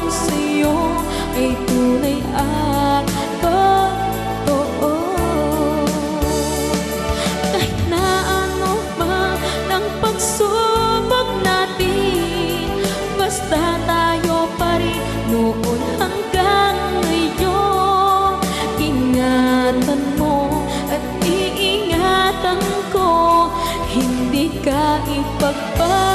sa'yo ay tunay at totoo. Kahit na ano man ang pagsubok natin, basta tayo pa rin noon hanggang ngayon. Ingatan mo at iingatan ko, hindi ka ipagpapalagay.